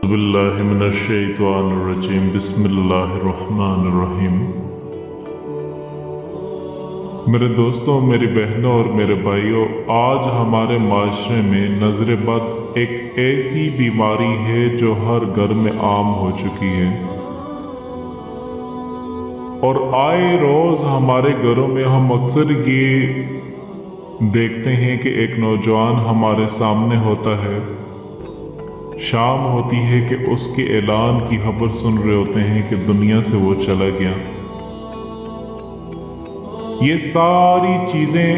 باللہ من الشیطان الرجیم بسم اللہ الرحمن الرحیم۔ میرے دوستوں، میری بہنوں اور میرے بھائیوں، آج ہمارے معاشرے میں نظر بد ایک ایسی بیماری ہے جو ہر گھر میں عام ہو چکی ہے، اور آئے روز ہمارے گھروں میں ہم اکثر یہ دیکھتے ہیں کہ ایک نوجوان ہمارے سامنے ہوتا ہے، شام ہوتی ہے کہ اس کے اعلان کی خبر سن رہے ہوتے ہیں کہ دنیا سے وہ چلا گیا۔ یہ ساری چیزیں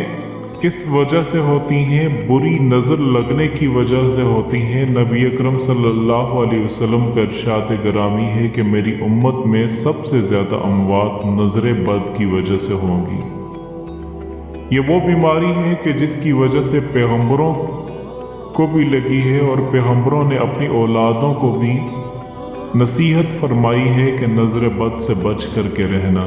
کس وجہ سے ہوتی ہیں؟ بری نظر لگنے کی وجہ سے ہوتی ہیں۔ نبی اکرم صلی اللہ علیہ وسلم کا ارشاد گرامی ہے کہ میری امت میں سب سے زیادہ اموات نظر بد کی وجہ سے ہوں گی۔ یہ وہ بیماری ہے کہ جس کی وجہ سے پیغمبروں کو بھی لگی ہے، اور پیغمبروں نے اپنی اولادوں کو بھی نصیحت فرمائی ہے کہ نظر بد سے بچ کر کے رہنا۔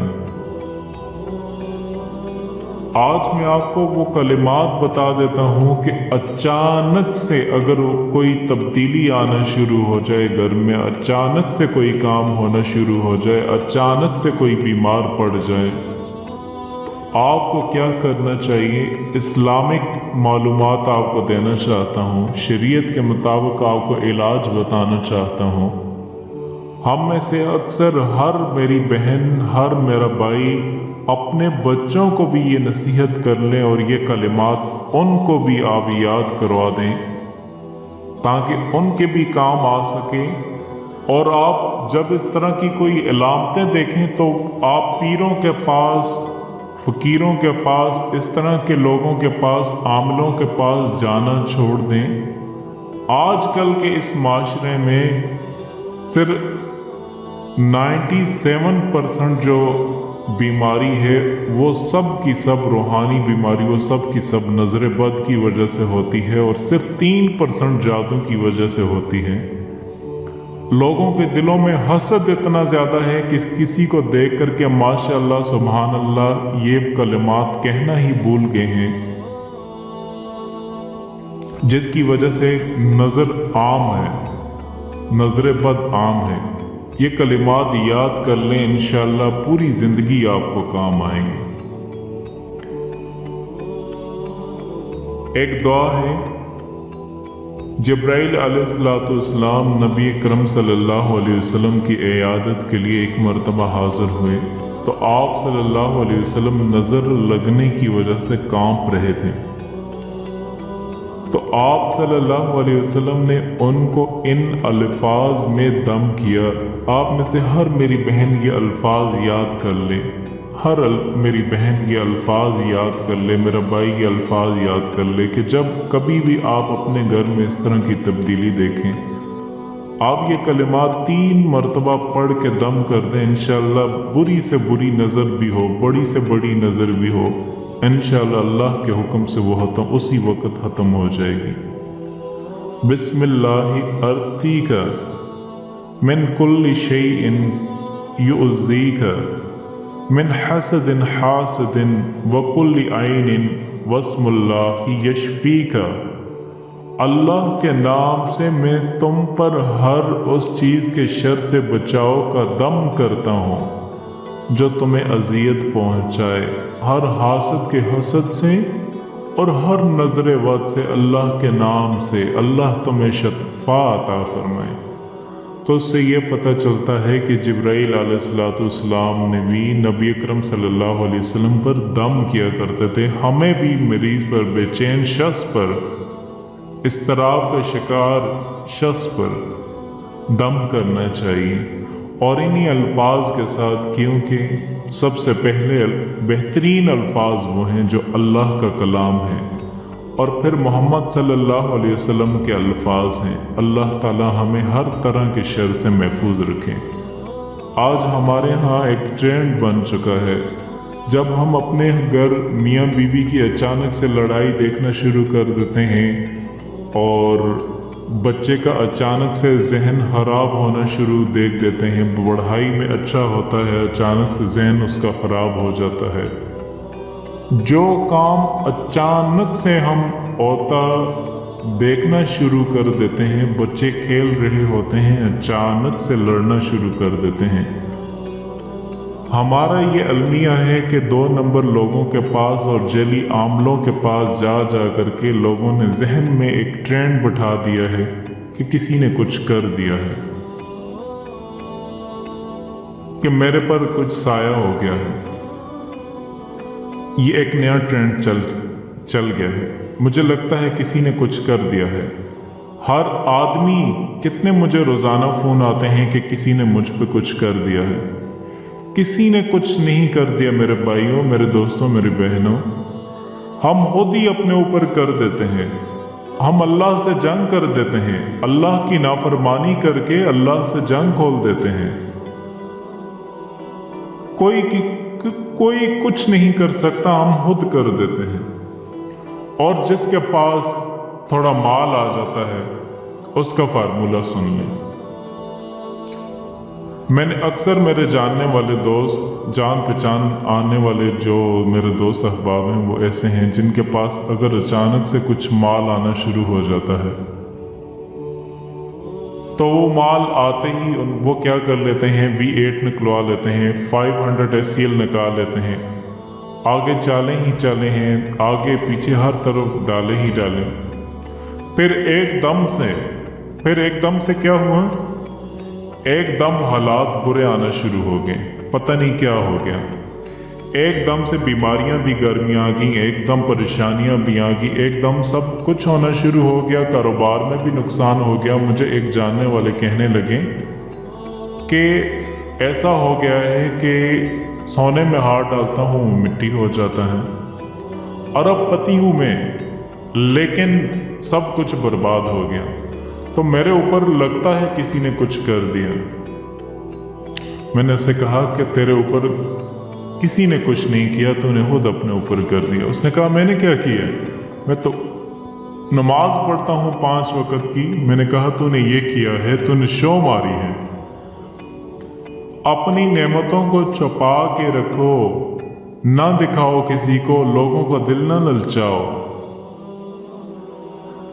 آج میں آپ کو وہ کلمات بتا دیتا ہوں کہ اچانک سے اگر کوئی تبدیلی آنا شروع ہو جائے گھر میں، اچانک سے کوئی کام ہونا شروع ہو جائے، اچانک سے کوئی بیمار پڑ جائے، آپ کو کیا کرنا چاہیے؟ اسلامک معلومات آپ کو دینا چاہتا ہوں، شریعت کے مطابق آپ کو علاج بتانا چاہتا ہوں۔ ہم میں سے اکثر ہر میری بہن، ہر میرا بھائی اپنے بچوں کو بھی یہ نصیحت کر لیں اور یہ کلمات ان کو بھی آپ یاد کروا دیں تاکہ ان کے بھی کام آ سکے۔ اور آپ جب اس طرح کی کوئی علامتیں دیکھیں تو آپ پیروں کے پاس، فقیروں کے پاس، اس طرح کے لوگوں کے پاس، عاملوں کے پاس جانا چھوڑ دیں۔ آج کل کے اس معاشرے میں صرف 97% جو بیماری ہے وہ سب کی سب روحانی بیماری، وہ سب کی سب نظر بد کی وجہ سے ہوتی ہے، اور صرف 3% جادو کی وجہ سے ہوتی ہے۔ لوگوں کے دلوں میں حسد اتنا زیادہ ہے کہ کسی کو دیکھ کر کے ماشاء اللہ سبحان اللہ یہ کلمات کہنا ہی بھول گئے ہیں، جس کی وجہ سے نظر عام ہے، نظر بد عام ہے۔ یہ کلمات یاد کر لیں، انشاءاللہ پوری زندگی آپ کو کام آئیں گے۔ ایک دعا ہے، جبرائیل علیہ السلام نبی اکرم صلی اللہ علیہ وسلم کی عیادت کے لیے ایک مرتبہ حاضر ہوئے تو آپ صلی اللہ علیہ وسلم نظر لگنے کی وجہ سے کانپ رہے تھے، تو آپ صلی اللہ علیہ وسلم نے ان کو ان الفاظ میں دم کیا۔ آپ میں سے ہر میری بہن یہ الفاظ یاد کر لے، میری بہن یہ الفاظ یاد کر لے، میرا بھائی یہ الفاظ یاد کر لے کہ جب کبھی بھی آپ اپنے گھر میں اس طرح کی تبدیلی دیکھیں، آپ یہ کلمات 3 مرتبہ پڑھ کے دم کر دیں، انشاءاللہ بری سے بری نظر بھی ہو، بڑی سے بڑی نظر بھی ہو، انشاءاللہ اللہ کے حکم سے وہ اسی وقت ختم ہو جائے گی۔ بسم اللہ ارتیک من کل شیء یؤذیک من حسد حاسد وکل عین واسم اللہ یشفیک۔ اللہ کے نام سے میں تم پر ہر اس چیز کے شر سے بچاؤ کا دم کرتا ہوں جو تمہیں اذیت پہنچائے، ہر حاسد کے حسد سے اور ہر نظر بد سے، اللہ کے نام سے اللہ تمہیں شفا عطا فرمائے۔ تو اس سے یہ پتہ چلتا ہے کہ جبرائیل علیہ السلام نے بھی نبی اکرم صلی اللہ علیہ وسلم پر دم کیا کرتے تھے۔ ہمیں بھی مریض پر، بے چین شخص پر، اضطراب کا شکار شخص پر دم کرنا چاہیے، اور انہی الفاظ کے ساتھ، کیونکہ سب سے پہلے بہترین الفاظ وہ ہیں جو اللہ کا کلام ہے، اور پھر محمد صلی اللہ علیہ وسلم کے الفاظ ہیں۔ اللہ تعالی ہمیں ہر طرح کے شر سے محفوظ رکھیں۔ آج ہمارے ہاں ایک ٹرینڈ بن چکا ہے، جب ہم اپنے گھر میاں بیوی کی اچانک سے لڑائی دیکھنا شروع کر دیتے ہیں، اور بچے کا اچانک سے ذہن خراب ہونا شروع دیکھ دیتے ہیں، پڑھائی میں اچھا ہوتا ہے، اچانک سے ذہن اس کا خراب ہو جاتا ہے۔ جو کام اچانک سے ہم ہوتا देखना शुरू कर देते हैं। बच्चे खेल रहे होते हैं, अचानक से लड़ना शुरू कर देते हैं। हमारा ये अलमिया है कि 2 नंबर लोगों के पास और जली आमलों के पास जा जा करके लोगों ने जहन में एक ट्रेंड बिठा दिया है कि किसी ने कुछ कर दिया है, कि मेरे पर कुछ साया हो गया है। ये एक नया ट्रेंड चल गया है। मुझे लगता है किसी ने कुछ कर दिया है। हर आदमी, कितने मुझे रोज़ाना फ़ोन आते हैं कि किसी ने मुझ पे कुछ कर दिया है। किसी ने कुछ नहीं कर दिया मेरे भाइयों, मेरे दोस्तों, मेरी बहनों। हम खुद ही अपने ऊपर कर देते हैं। हम अल्लाह से जंग कर देते हैं। अल्लाह की नाफरमानी करके अल्लाह से जंग खोल देते हैं। कोई कुछ नहीं कर सकता, हम खुद कर देते हैं। और जिसके पास थोड़ा माल आ जाता है उसका फार्मूला सुन लें। मैंने अक्सर मेरे जानने वाले दोस्त, जान पहचान आने वाले जो मेरे दोस्त अहबाब हैं, वो ऐसे हैं जिनके पास अगर अचानक से कुछ माल आना शुरू हो जाता है तो वो माल आते ही वो क्या कर लेते हैं, V8 निकलवा लेते हैं, 500 SCL निकाल लेते हैं, आगे चाले ही चाले हैं, आगे पीछे हर तरफ डाले ही डाले। फिर एकदम से क्या हुआ, एकदम हालात बुरे आना शुरू हो गए। पता नहीं क्या हो गया, एकदम से बीमारियां भी घर में आ गई, एकदम परेशानियां भी आ गई, एकदम सब कुछ होना शुरू हो गया। कारोबार में भी नुकसान हो गया। मुझे एक जानने वाले कहने लगे कि ऐसा हो गया है कि सोने में हाथ डालता हूँ मिट्टी हो जाता है। अरबपति हूँ मैं, लेकिन सब कुछ बर्बाद हो गया। तो मेरे ऊपर लगता है किसी ने कुछ कर दिया। मैंने उससे कहा कि तेरे ऊपर किसी ने कुछ नहीं किया, तूने खुद अपने ऊपर कर दिया। उसने कहा मैंने क्या किया, मैं तो नमाज पढ़ता हूँ 5 वक्त की। मैंने कहा तूने ये किया है, तूने शो मारी है। अपनी नेमतों को छुपा के रखो, ना दिखाओ किसी को, लोगों का दिल ना ललचाओ।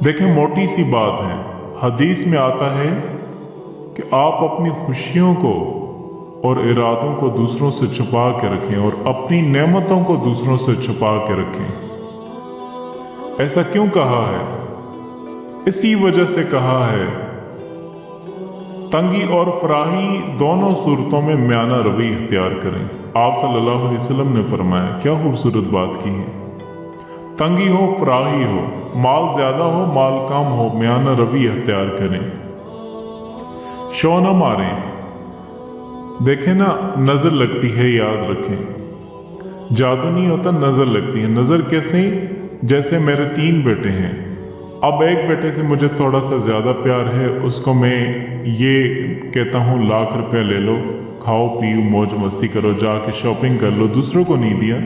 देखें, मोटी सी बात है, हदीस में आता है कि आप अपनी खुशियों को और इरादों को दूसरों से छुपा के रखें और अपनी नेमतों को दूसरों से छुपा के रखें। ऐसा क्यों कहा है? इसी वजह से कहा है, तंगी और फराही दोनों सूरतों में म्याना रवै इख्तियार करें। आप सल्लल्लाहु अलैहि वसल्लम ने फरमाया, क्या खूबसूरत बात की है। तंगी हो, फराही हो, माल ज्यादा हो, माल कम हो, म्याना रवै इख्तियार करें। शो न मारें। देखें ना, नजर लगती है, याद रखें, जादू नहीं होता, नजर लगती है। नजर कैसे? जैसे मेरे 3 बेटे हैं। अब एक बेटे से मुझे थोड़ा सा ज्यादा प्यार है, उसको मैं ये कहता हूँ लाख रुपया ले लो, खाओ पियो मौज मस्ती करो, जाके शॉपिंग कर लो। दूसरों को नहीं दिया।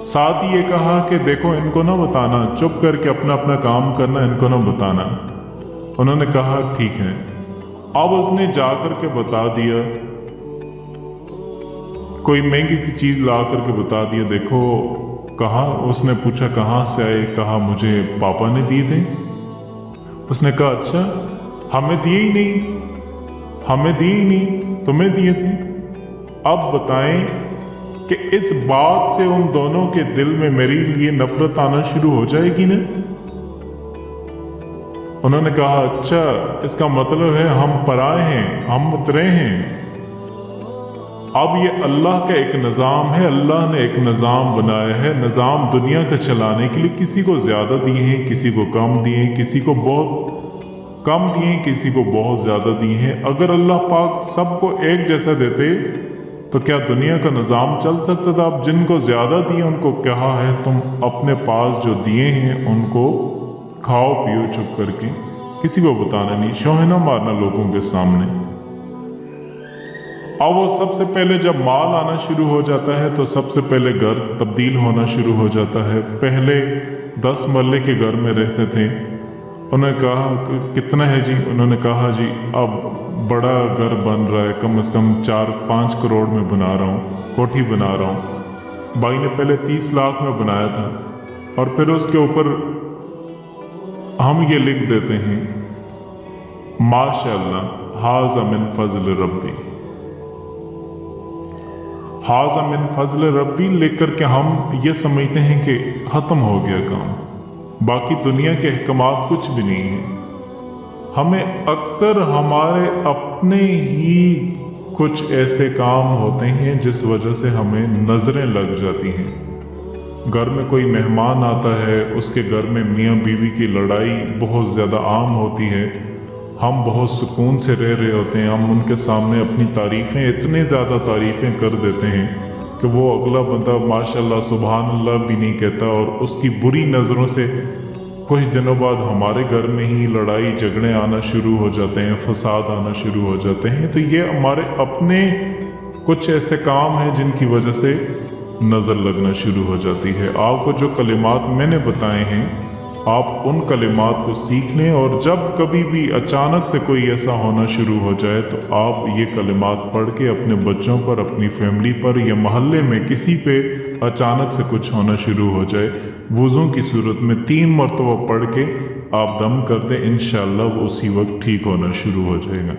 साथ ही ये कहा कि देखो इनको ना बताना, चुप करके अपना अपना काम करना, इनको ना बताना। उन्होंने कहा ठीक है। अब उसने जाकर के बता दिया, कोई महंगी सी चीज ला करके बता दिया, देखो कहाँ। उसने पूछा कहाँ से आए, कहा मुझे पापा ने दिए थे। उसने कहा अच्छा, हमें दिए ही नहीं, तुम्हें दिए थे। अब बताएं कि इस बात से उन दोनों के दिल में मेरे लिए नफरत आना शुरू हो जाएगी ना। उन्होंने कहा अच्छा, इसका मतलब है हम पराए हैं, हम उतरे हैं। अब ये अल्लाह का एक निज़ाम है, अल्लाह ने एक निज़ाम बनाया है। निज़ाम दुनिया का चलाने के लिए किसी को ज़्यादा दिए हैं, किसी को कम दिए हैं, किसी को बहुत कम दिए हैं, किसी को बहुत ज़्यादा दिए हैं। अगर अल्लाह पाक सबको एक जैसा देते तो क्या दुनिया का निज़ाम चल सकता था? अब जिनको ज़्यादा दिए उनको कहा है तुम अपने पास जो दिए हैं उनको खाओ पियो चुप करके, किसी को बताना नहीं, शोहना मारना लोगों के सामने। अब वो सबसे पहले जब माल आना शुरू हो जाता है तो सबसे पहले घर तब्दील होना शुरू हो जाता है। पहले 10 मरले के घर में रहते थे। उन्होंने कहा कितना है जी? उन्होंने कहा जी अब बड़ा घर बन रहा है, कम से कम 4-5 करोड़ में बना रहा हूँ, कोठी बना रहा हूँ। भाई ने पहले 30 लाख में बनाया था और फिर उसके ऊपर हम ये लिख देते हैं माशाअल्लाह हाज़ा मिन फज़ल रब्बी, हाज़ा मिन फज़ल रब्बी लिख कर के हम ये समझते हैं कि ख़त्म हो गया काम, बाकी दुनिया के अहकामात कुछ भी नहीं है। हमें अक्सर हमारे अपने ही कुछ ऐसे काम होते हैं जिस वजह से हमें नज़रें लग जाती हैं। घर में कोई मेहमान आता है, उसके घर में मियाँ बीवी की लड़ाई बहुत ज़्यादा आम होती है, हम बहुत सुकून से रह रहे होते हैं, हम उनके सामने अपनी तारीफ़ें, इतनी ज़्यादा तारीफ़ें कर देते हैं कि वो अगला बंदा माशाल्लाह सुभान अल्लाह भी नहीं कहता, और उसकी बुरी नज़रों से कुछ दिनों बाद हमारे घर में ही लड़ाई झगड़े आना शुरू हो जाते हैं, फसाद आना शुरू हो जाते हैं। तो ये हमारे अपने कुछ ऐसे काम हैं जिनकी वजह से नज़र लगना शुरू हो जाती है। आपको जो कलिमात मैंने बताए हैं, आप उन कलिमात को सीख लें, और जब कभी भी अचानक से कोई ऐसा होना शुरू हो जाए तो आप ये कलिमात पढ़ के अपने बच्चों पर, अपनी फैमिली पर, या मोहल्ले में किसी पे अचानक से कुछ होना शुरू हो जाए, वुज़ू की सूरत में 3 मरतबा पढ़ के आप दम कर दें, इंशाअल्लाह वो उसी वक्त ठीक होना शुरू हो जाएगा।